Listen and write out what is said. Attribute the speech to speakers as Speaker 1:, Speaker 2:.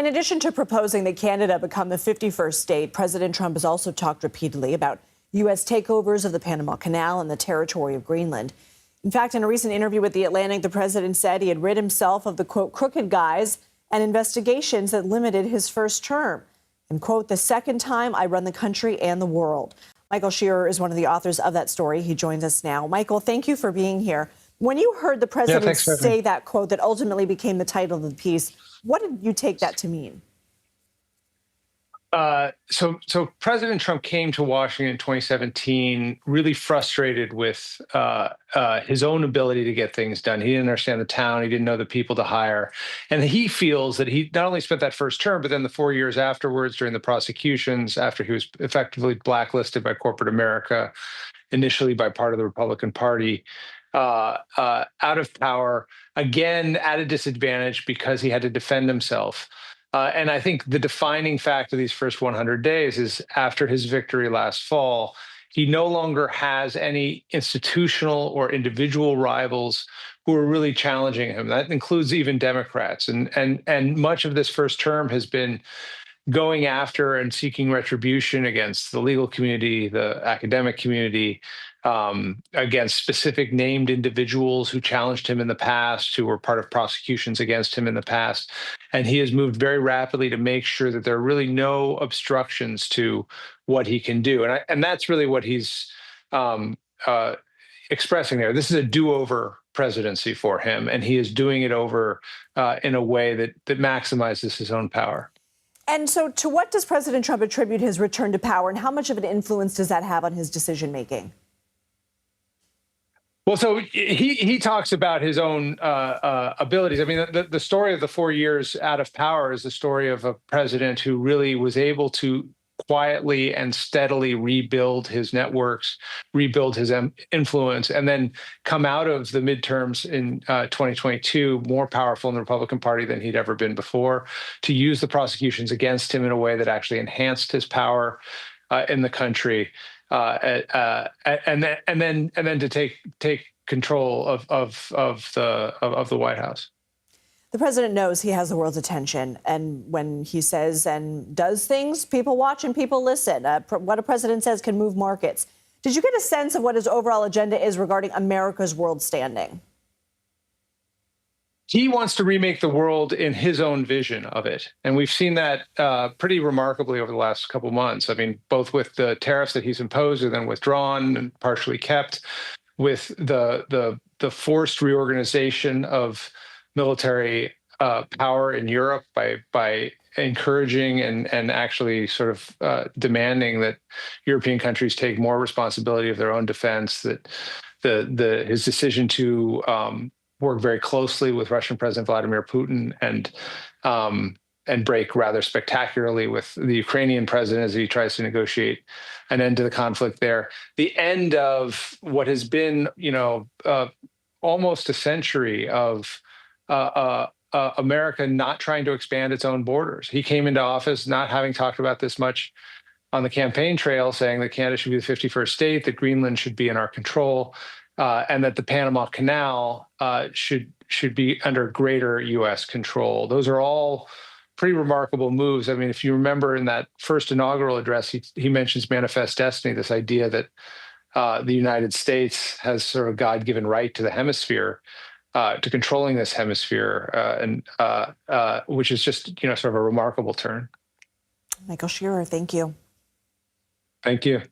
Speaker 1: In addition to proposing that Canada become the 51st state, President Trump has also talked repeatedly about U.S. takeovers of the Panama Canal and the territory of Greenland. In fact, in a recent interview with The Atlantic, the president said he had rid himself of the, quote, crooked guys and investigations that limited his first term. And, quote, the second time I run the country and the world. Michael Scherer is one of the authors of that story. He joins us now. Michael, thank you for being here. When you heard the president say that quote that ultimately became the title of the piece, what did you take that to mean?
Speaker 2: So President Trump came to Washington in 2017 really frustrated with his own ability to get things done. He didn't understand the town. He didn't know the people to hire. And he feels that he not only spent that first term, but then the 4 years afterwards during the prosecutions, after he was effectively blacklisted by corporate America, initially by part of the Republican Party, out of power, again at a disadvantage because he had to defend himself. And I think the defining fact of these first 100 days is after his victory last fall, he no longer has any institutional or individual rivals who are really challenging him. That includes even Democrats. And much of this first term has been going after and seeking retribution against the legal community, the academic community, against specific named individuals who challenged him in the past, who were part of prosecutions against him in the past. And he has moved very rapidly to make sure that there are really no obstructions to what he can do. And that's really what he's expressing there. This is a do-over presidency for him, and he is doing it over in a way that maximizes his own power.
Speaker 1: And so to what does President Trump attribute his return to power, and how much of an influence does that have on his decision-making?
Speaker 2: Well, so he talks about his own abilities. I mean, the story of the 4 years out of power is the story of a president who really was able to quietly and steadily rebuild his networks, rebuild his influence, and then come out of the midterms in 2022 more powerful in the Republican Party than he'd ever been before, to use the prosecutions against him in a way that actually enhanced his power in the country. And then to take control of the White House.
Speaker 1: The president knows he has the world's attention, and when he says and does things, people watch and people listen. What a president says can move markets. Did you get a sense of what his overall agenda is regarding America's world standing?
Speaker 2: He wants to remake the world in his own vision of it. And we've seen that pretty remarkably over the last couple of months. I mean, both with the tariffs that he's imposed and then withdrawn and partially kept, with the forced reorganization of military power in Europe by encouraging and actually sort of demanding that European countries take more responsibility of their own defense, that his decision to work very closely with Russian President Vladimir Putin and break rather spectacularly with the Ukrainian president as he tries to negotiate an end to the conflict there. The end of what has been, almost a century of America not trying to expand its own borders. He came into office not having talked about this much on the campaign trail, saying that Canada should be the 51st state, that Greenland should be in our control, and that the Panama Canal should be under greater U.S. control. Those are all pretty remarkable moves. I mean, if you remember in that first inaugural address, he mentions manifest destiny, this idea that the United States has sort of God-given right to the hemisphere, to controlling this hemisphere, which is just, sort of a remarkable turn.
Speaker 1: Michael Scherer, thank you.
Speaker 2: Thank you.